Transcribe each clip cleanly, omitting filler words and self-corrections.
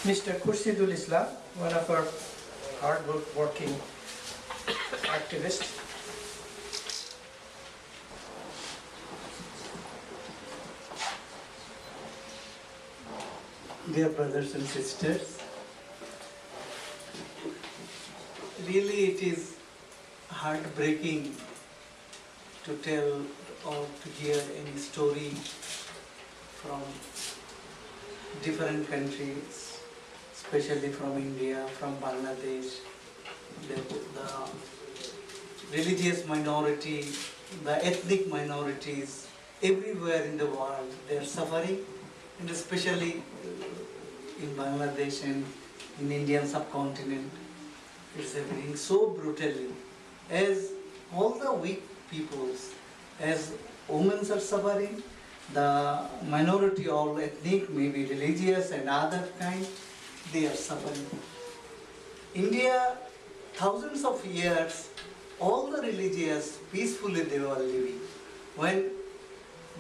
Mr. Khurshidul Islam, one of our hard-working activists. Dear brothers and sisters, really it is heartbreaking to tell or to hear any story from different countries, especially from India, from Bangladesh, the religious minority, the ethnic minorities, everywhere in the world they are suffering, and especially in Bangladesh and in Indian subcontinent, it's happening so brutally. As all the weak peoples, as women are suffering, the minority, all ethnic, maybe religious and other kind, they are suffering. India, thousands of years, all the religious peacefully they were living. When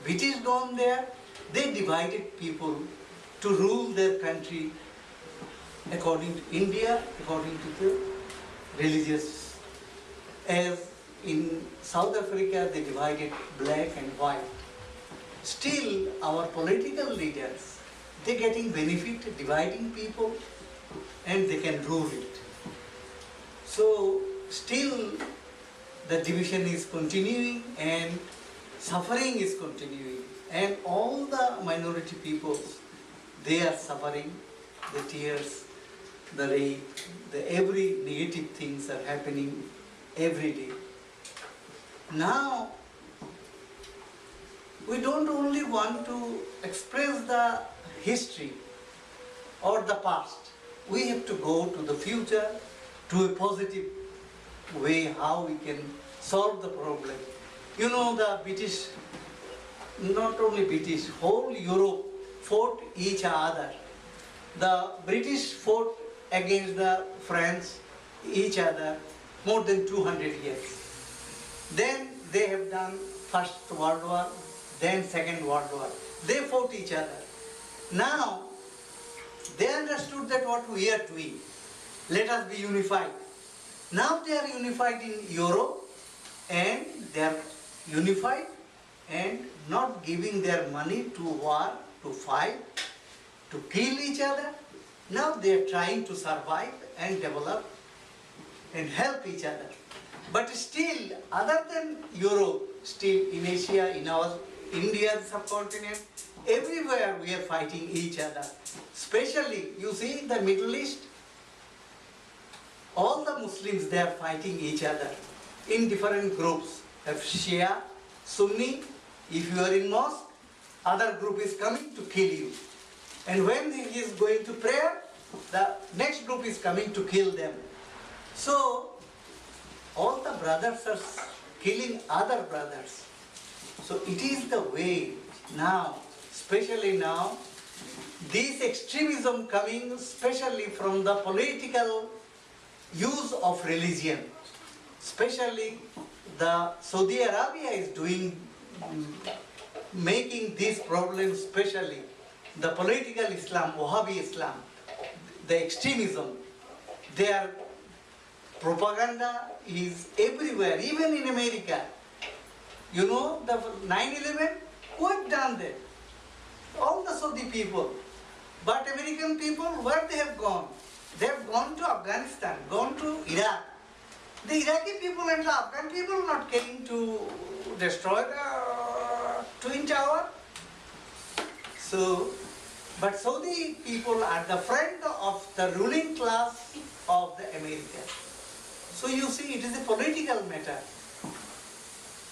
British gone there, they divided people to rule their country according to India, according to the religious. As in South Africa, they divided black and white. Still, our political leaders, they're getting benefit, dividing people, and they can rule it. So, still, the division is continuing and suffering is continuing. And all the minority peoples, they are suffering, the tears, the rape, the every negative things are happening every day. Now, we don't only want to express the history or the past. We have to go to the future, to a positive way, how we can solve the problem. You know, the British, not only British, whole Europe fought each other. The British fought against the France, each other, more than 200 years. Then they have done First World War, then Second World War. They fought each other. Now, they understood that what we are doing, let us be unified. Now they are unified in Europe, and they are unified and not giving their money to war, to fight, to kill each other. Now they are trying to survive and develop and help each other. But still, other than Europe, still in Asia, in our Indian subcontinent, everywhere we are fighting each other. Especially, you see, in the Middle East, all the Muslims, they are fighting each other in different groups. Of Shia, Sunni, if you are in mosque, other group is coming to kill you. And when he is going to prayer, the next group is coming to kill them. So, all the brothers are killing other brothers. So it is the way now, especially now, this extremism coming especially from the political use of religion. Especially the Saudi Arabia is doing, making this problem, especially the political Islam, Wahhabi Islam, the extremism, their propaganda is everywhere, even in America. You know, the 9/11, who have done that? All the Saudi people. But American people, where they have gone? They have gone to Afghanistan, gone to Iraq. The Iraqi people and the Afghan people not came to destroy the Twin Tower. So, but Saudi people are the friend of the ruling class of the America. So you see, it is a political matter.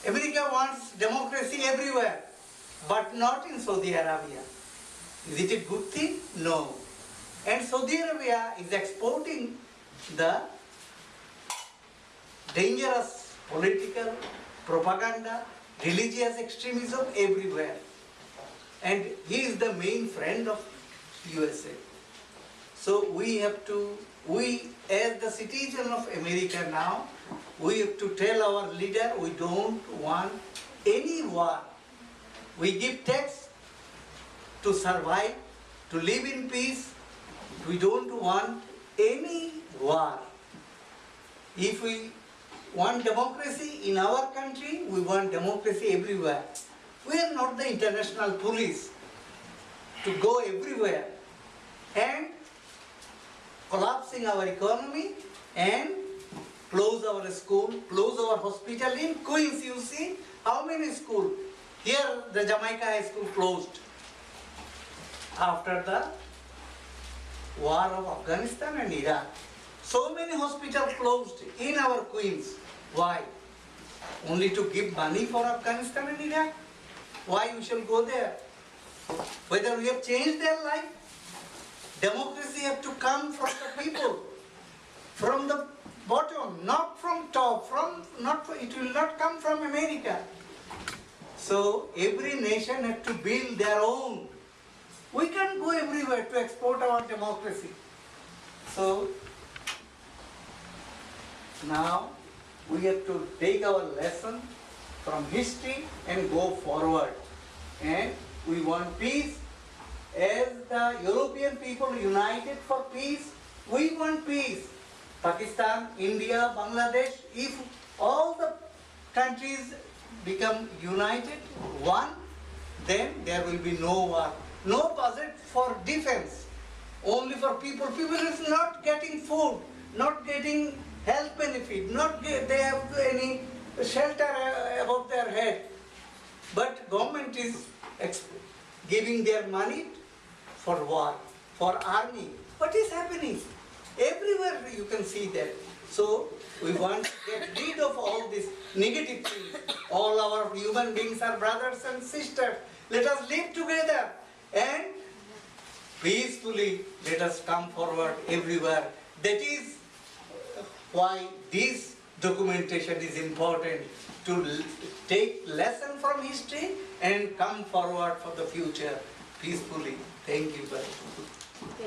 America wants democracy everywhere, but not in Saudi Arabia. Is it a good thing? No. And Saudi Arabia is exporting the dangerous political propaganda, religious extremism everywhere. And he is the main friend of USA. So we have to, we as the citizen of America now, we have to tell our leader we don't want any war. We give tax to survive, to live in peace, We don't want any war. If we want democracy in our country, we want democracy everywhere. We are not the international police to go everywhere and collapsing our economy and close our school, close our hospital. In Queens, you see how many schools? Here, the Jamaica High School closed after the war of Afghanistan and Iraq. So many hospitals closed in our Queens. Why? Only to give money for Afghanistan and Iraq? Why we shall go there? Whether we have changed their life? Democracy have to come from the people, from the bottom, not from top, it will not come from America. So every nation has to build their own. We can't go everywhere to export our democracy. So now we have to take our lesson from history and go forward. And we want peace. As the European people united for peace, we want peace. Pakistan, India, Bangladesh, if all the countries become united, one, then there will be no war. No budget for defense, only for people. People is not getting food, not getting health benefit, they have any shelter above their head. But government is giving their money for war, for army. What is happening? Everywhere you can see that. So we want to get rid of all these negative things. All our human beings are brothers and sisters. Let us live together and peacefully let us come forward everywhere. That is why this documentation is important, to take lesson from history and come forward for the future peacefully. Thank you very much.